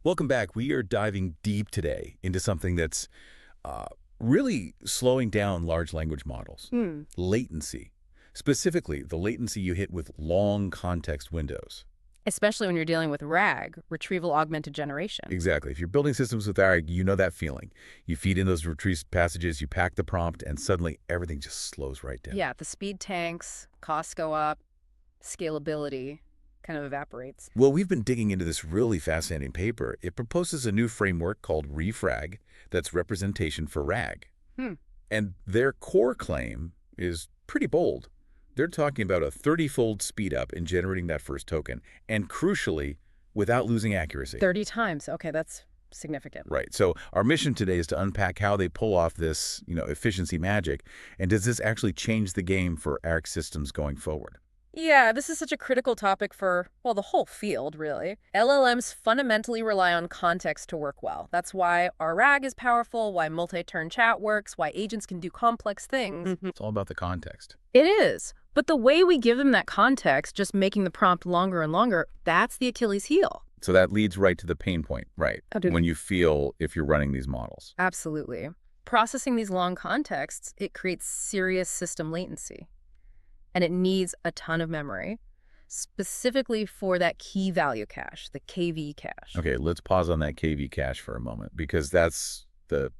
Welcome back. We are diving deep today into something that's uh, really slowing down large language models. Hmm. Latency. Specifically, the latency you hit with long context windows. Especially when you're dealing with RAG, retrieval augmented generation. Exactly. If you're building systems with RAG, you know that feeling. You feed in those retrieve passages, you pack the prompt, and suddenly everything just slows right down. Yeah, the speed tanks, costs go up, scalability kind of evaporates. Well, we've been digging into this really fascinating paper. It proposes a new framework called REFRAG that's representation for RAG. Hmm. And their core claim is pretty bold. They're talking about a 30-fold speed up in generating that first token, and crucially, without losing accuracy. 30 times. Okay, that's significant. Right. So our mission today is to unpack how they pull off this, efficiency magic, and does this actually change the game for ARC systems going forward? Yeah, this is such a critical topic for, well, the whole field, really. LLMs fundamentally rely on context to work well. That's why our RAG is powerful, why multi-turn chat works, why agents can do complex things. It's all about the context. It is. But the way we give them that context, just making the prompt longer and longer, that's the Achilles heel. So that leads right to the pain point, right? When you feel if you're running these models. Absolutely. Processing these long contexts, it creates serious system latency. And it needs a ton of memory, specifically for that key value cache, the KV cache. Okay, let's pause on that KV cache for a moment, because that's the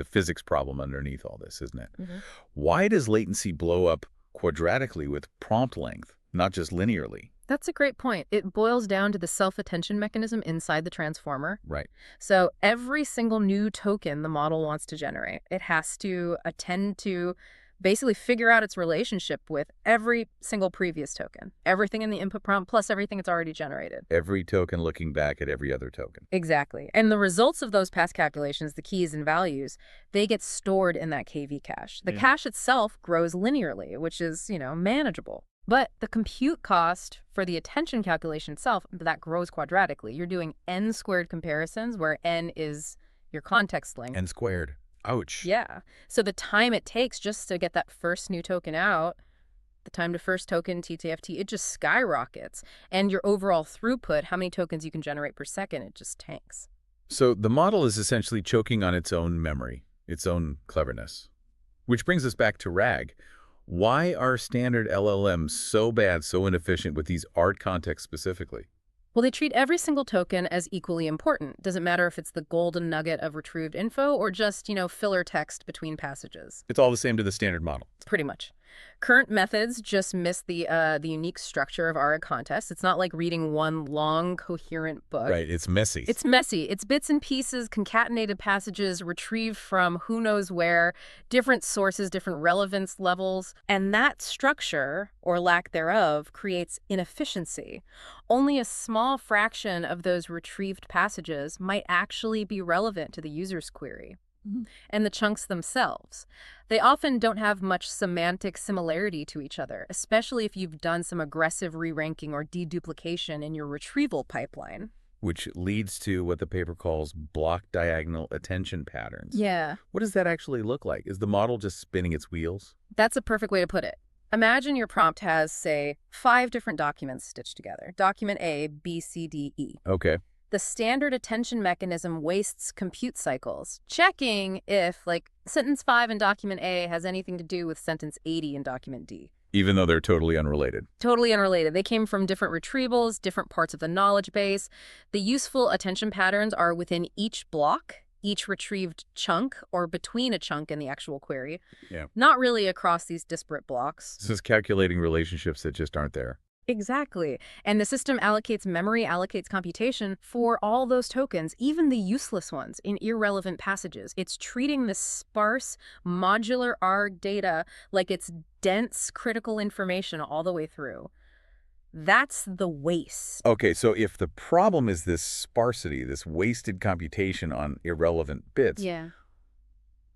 physics problem underneath all this, isn't it? Why does latency blow up quadratically with prompt length, not just linearly? That's a great point. It boils down to the self-attention mechanism inside the transformer. Right. So every single new token the model wants to generate, it has to attend to basically figure out its relationship with every single previous token. Everything in the input prompt plus everything it's already generated. Every token looking back at every other token. Exactly. And the results of those past calculations, the keys and values, they get stored in that KV cache. The cache itself grows linearly, which is, manageable. But the compute cost for the attention calculation itself, that grows quadratically. You're doing n squared comparisons where n is your context length. N squared. Ouch. Yeah. So the time it takes just to get that first new token out, the time to first token, TTFT, it just skyrockets. And your overall throughput, how many tokens you can generate per second, it just tanks. So the model is essentially choking on its own memory, its own cleverness. Which brings us back to RAG. Why are standard LLMs so bad, so inefficient with these art contexts specifically? Well, they treat every single token as equally important. Doesn't matter if it's the golden nugget of retrieved info or just, filler text between passages. It's all the same to the standard model. Pretty much. Current methods just miss the unique structure of ARA contests. It's not like reading one long, coherent book. Right, it's messy. It's messy. It's bits and pieces, concatenated passages, retrieved from who knows where, different sources, different relevance levels. And that structure, or lack thereof, creates inefficiency. Only a small fraction of those retrieved passages might actually be relevant to the user's query. And the chunks themselves. They often don't have much semantic similarity to each other, especially if you've done some aggressive re-ranking or deduplication in your retrieval pipeline. Which leads to what the paper calls block diagonal attention patterns. Yeah. What does that actually look like? Is the model just spinning its wheels? That's a perfect way to put it. Imagine your prompt has, say, 5 different documents stitched together. Document A, B, C, D, E. Okay. The standard attention mechanism wastes compute cycles, checking if, sentence 5 in document A has anything to do with sentence 80 in document D. Even though they're totally unrelated. Totally unrelated. They came from different retrievals, different parts of the knowledge base. The useful attention patterns are within each block, each retrieved chunk, or between a chunk and the actual query. Yeah. Not really across these disparate blocks. This is calculating relationships that just aren't there. Exactly. And the system allocates memory, allocates computation for all those tokens, even the useless ones in irrelevant passages. It's treating the sparse, modular ARG data like it's dense, critical information all the way through. That's the waste. Okay, so if the problem is this sparsity, this wasted computation on irrelevant bits,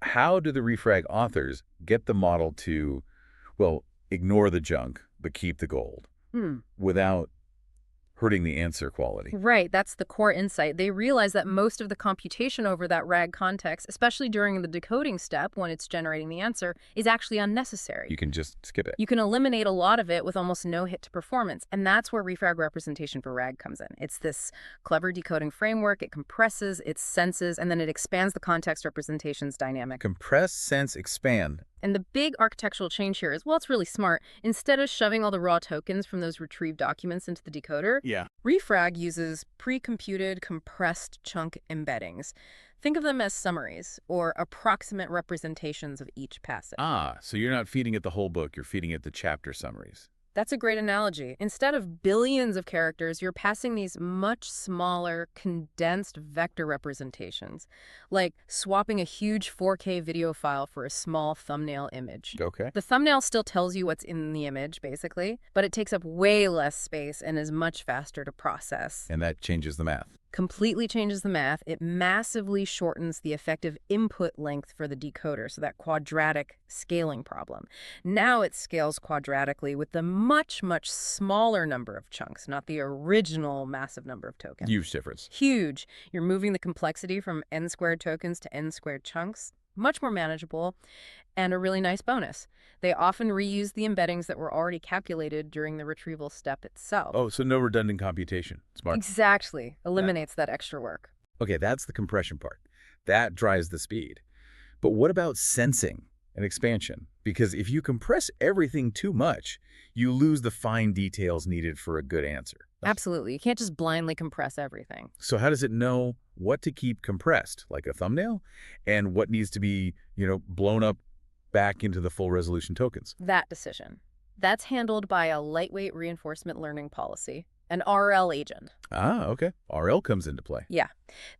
how do the REFRAG authors get the model to, ignore the junk, but keep the gold? Without hurting the answer quality. Right, that's the core insight. They realize that most of the computation over that RAG context, especially during the decoding step when it's generating the answer, is actually unnecessary. You can just skip it. You can eliminate a lot of it with almost no hit to performance, and that's where REFRAG representation for RAG comes in. It's this clever decoding framework. It compresses, it senses, and then it expands the context representation's dynamic. Compress, sense, expand. And the big architectural change here is, well, it's really smart. Instead of shoving all the raw tokens from those retrieved documents into the decoder, REFRAG uses pre-computed compressed chunk embeddings. Think of them as summaries or approximate representations of each passage. Ah, so you're not feeding it the whole book, you're feeding it the chapter summaries. That's a great analogy. Instead of billions of characters, you're passing these much smaller, condensed vector representations, like swapping a huge 4K video file for a small thumbnail image. Okay. The thumbnail still tells you what's in the image, basically, but it takes up way less space and is much faster to process. And that changes the math. Completely changes the math. It massively shortens the effective input length for the decoder, so that quadratic scaling problem. Now it scales quadratically with the much, much smaller number of chunks, not the original massive number of tokens. Huge difference. Huge. You're moving the complexity from n-squared tokens to n-squared chunks. Much more manageable, and a really nice bonus. They often reuse the embeddings that were already calculated during the retrieval step itself. Oh, so no redundant computation. Smart. Exactly. Eliminates that extra work. Okay, that's the compression part. That drives the speed. But what about sensing and expansion? Because if you compress everything too much, you lose the fine details needed for a good answer. Absolutely. You can't just blindly compress everything. So how does it know what to keep compressed, like a thumbnail, and what needs to be, blown up back into the full resolution tokens? That decision. That's handled by a lightweight reinforcement learning policy, an RL agent. Ah, okay. RL comes into play. Yeah.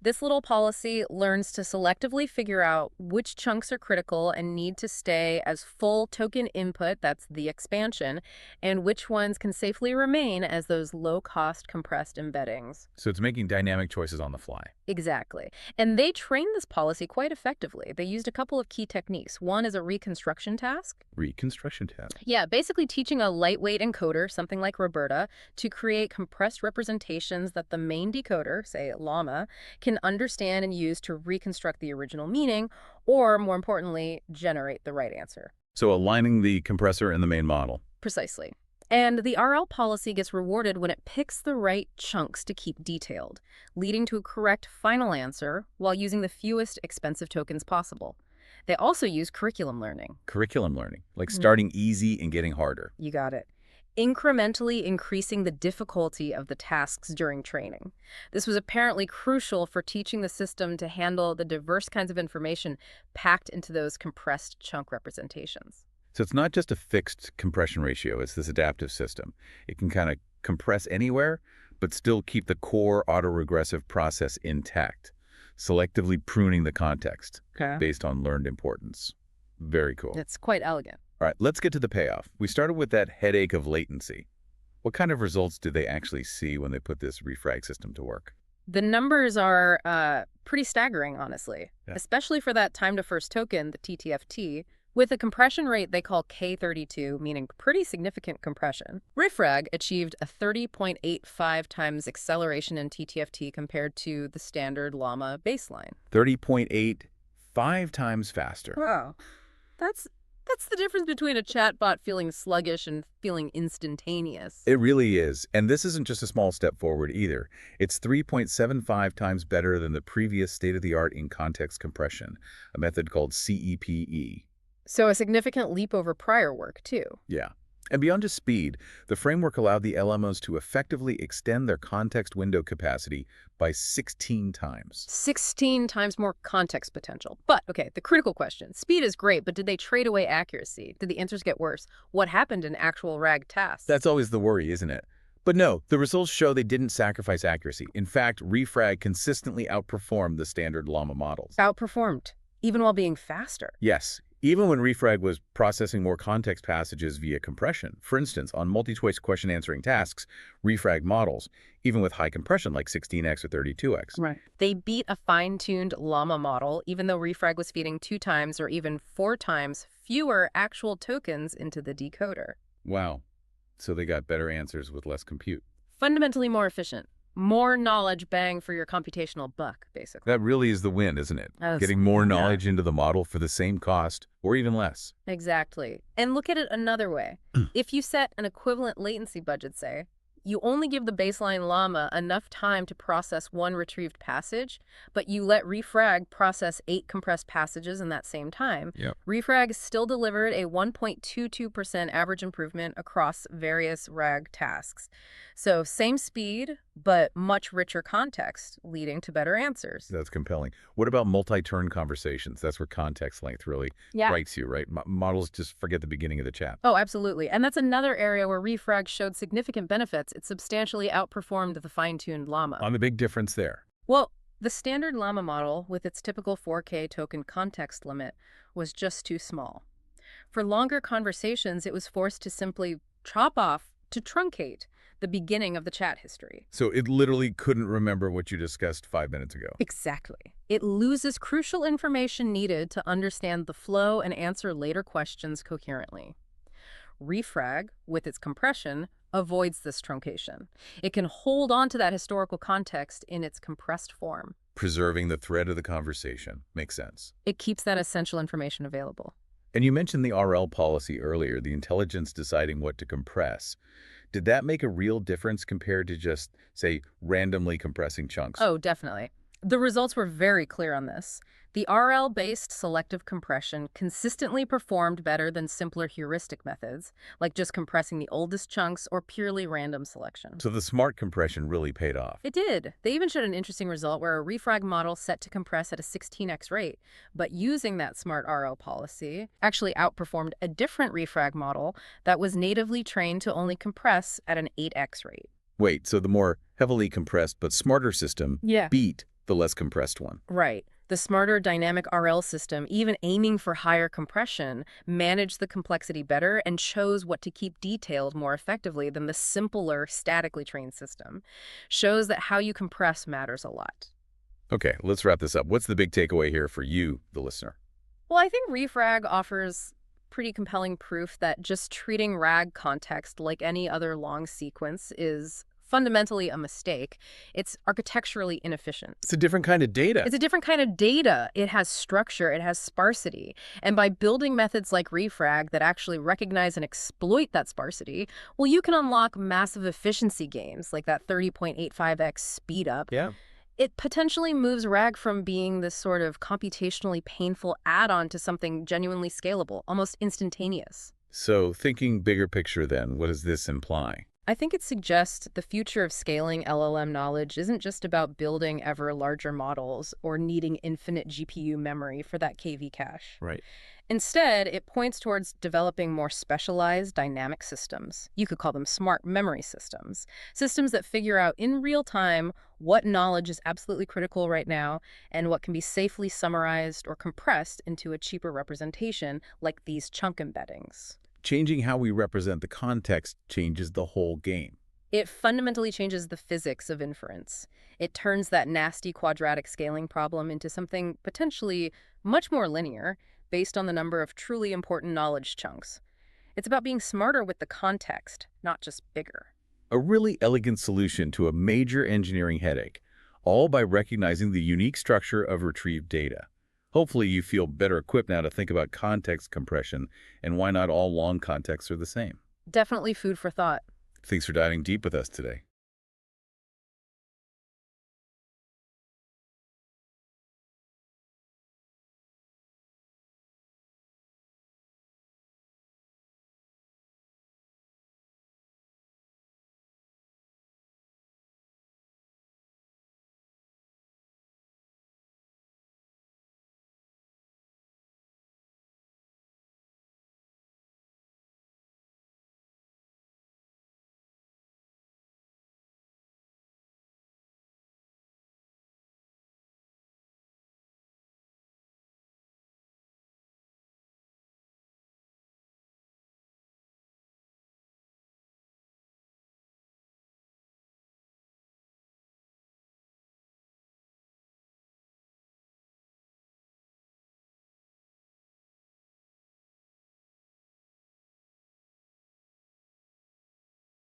This little policy learns to selectively figure out which chunks are critical and need to stay as full token input, that's the expansion, and which ones can safely remain as those low-cost compressed embeddings. So it's making dynamic choices on the fly. Exactly. And they trained this policy quite effectively. They used a couple of key techniques. One is a reconstruction task. Reconstruction task. Yeah, basically teaching a lightweight encoder, something like Roberta, to create compressed representations that the main decoder, say Llama, can understand and use to reconstruct the original meaning, or more importantly, generate the right answer. So aligning the compressor and the main model. Precisely. And the RL policy gets rewarded when it picks the right chunks to keep detailed, leading to a correct final answer while using the fewest expensive tokens possible. They also use curriculum learning. Curriculum learning, like starting easy and getting harder. You got it. Incrementally increasing the difficulty of the tasks during training. This was apparently crucial for teaching the system to handle the diverse kinds of information packed into those compressed chunk representations. So it's not just a fixed compression ratio, it's this adaptive system. It can kind of compress anywhere, but still keep the core autoregressive process intact, selectively pruning the context based on learned importance. Very cool. It's quite elegant. All right, let's get to the payoff. We started with that headache of latency. What kind of results did they actually see when they put this REFRAG system to work? The numbers are pretty staggering, honestly, especially for that time to first token, the TTFT, with a compression rate they call K32, meaning pretty significant compression. REFRAG achieved a 30.85 times acceleration in TTFT compared to the standard Llama baseline. 30.85 times faster. Wow. That's the difference between a chatbot feeling sluggish and feeling instantaneous. It really is. And this isn't just a small step forward either. It's 3.75 times better than the previous state-of-the-art in-context compression, a method called CEPE. So a significant leap over prior work, too. Yeah. And beyond just speed, the framework allowed the LMOs to effectively extend their context window capacity by 16 times. 16 times more context potential. But, okay, the critical question. Speed is great, but did they trade away accuracy? Did the answers get worse? What happened in actual RAG tasks? That's always the worry, isn't it? But no, the results show they didn't sacrifice accuracy. In fact, REFRAG consistently outperformed the standard Llama models. Outperformed, even while being faster. Yes. Even when REFRAG was processing more context passages via compression, for instance, on multi-choice question answering tasks, REFRAG models, even with high compression like 16x or 32x. Right. They beat a fine-tuned Llama model, even though REFRAG was feeding 2 times or even 4 times fewer actual tokens into the decoder. Wow. So they got better answers with less compute. Fundamentally more efficient. More knowledge bang for your computational buck, basically. That really is the win, isn't it? Yes. Getting more Yeah. knowledge into the model for the same cost, or even less. Exactly. And look at it another way. If you set an equivalent latency budget, say, you only give the baseline llama enough time to process one retrieved passage, but you let REFRAG process 8 compressed passages in that same time. Yep. REFRAG still delivered a 1.22% average improvement across various RAG tasks. So same speed, but much richer context, leading to better answers. That's compelling. What about multi-turn conversations? That's where context length really strikes you, right? Models just forget the beginning of the chat. Oh, absolutely. And that's another area where REFRAG showed significant benefits. It substantially outperformed the fine-tuned llama. On the big difference there. Well, the standard llama model, with its typical 4K token context limit, was just too small. For longer conversations, it was forced to simply chop off, to truncate, the beginning of the chat history. So it literally couldn't remember what you discussed 5 minutes ago. Exactly. It loses crucial information needed to understand the flow and answer later questions coherently. REFRAG, with its compression, avoids this truncation. It can hold on to that historical context in its compressed form. Preserving the thread of the conversation. Makes sense. It keeps that essential information available. And you mentioned the RL policy earlier, the intelligence deciding what to compress. Did that make a real difference compared to just, say, randomly compressing chunks? Oh, definitely. The results were very clear on this. The RL-based selective compression consistently performed better than simpler heuristic methods, like just compressing the oldest chunks or purely random selection. So the smart compression really paid off. It did. They even showed an interesting result where a REFRAG model set to compress at a 16x rate, but using that smart RL policy actually outperformed a different REFRAG model that was natively trained to only compress at an 8x rate. Wait, so the more heavily compressed but smarter system Yeah. beat the less compressed one. Right. The smarter dynamic RL system, even aiming for higher compression, managed the complexity better and chose what to keep detailed more effectively than the simpler, statically trained system. Shows that how you compress matters a lot. Okay, let's wrap this up. What's the big takeaway here for you, the listener? Well, I think REFRAG offers pretty compelling proof that just treating RAG context like any other long sequence is fundamentally a mistake. It's architecturally inefficient. It's a different kind of data. It's a different kind of data. It has structure, it has sparsity. And by building methods like REFRAG that actually recognize and exploit that sparsity, well, you can unlock massive efficiency gains, like that 30.85x speed up. Yeah. It potentially moves RAG from being this sort of computationally painful add-on to something genuinely scalable, almost instantaneous. So thinking bigger picture then, what does this imply? I think it suggests the future of scaling LLM knowledge isn't just about building ever larger models or needing infinite GPU memory for that KV cache. Right. Instead, it points towards developing more specialized dynamic systems. You could call them smart memory systems. Systems that figure out in real time what knowledge is absolutely critical right now and what can be safely summarized or compressed into a cheaper representation like these chunk embeddings. Changing how we represent the context changes the whole game. It fundamentally changes the physics of inference. It turns that nasty quadratic scaling problem into something potentially much more linear, based on the number of truly important knowledge chunks. It's about being smarter with the context, not just bigger. A really elegant solution to a major engineering headache, all by recognizing the unique structure of retrieved data. Hopefully you feel better equipped now to think about context compression and why not all long contexts are the same. Definitely food for thought. Thanks for diving deep with us today.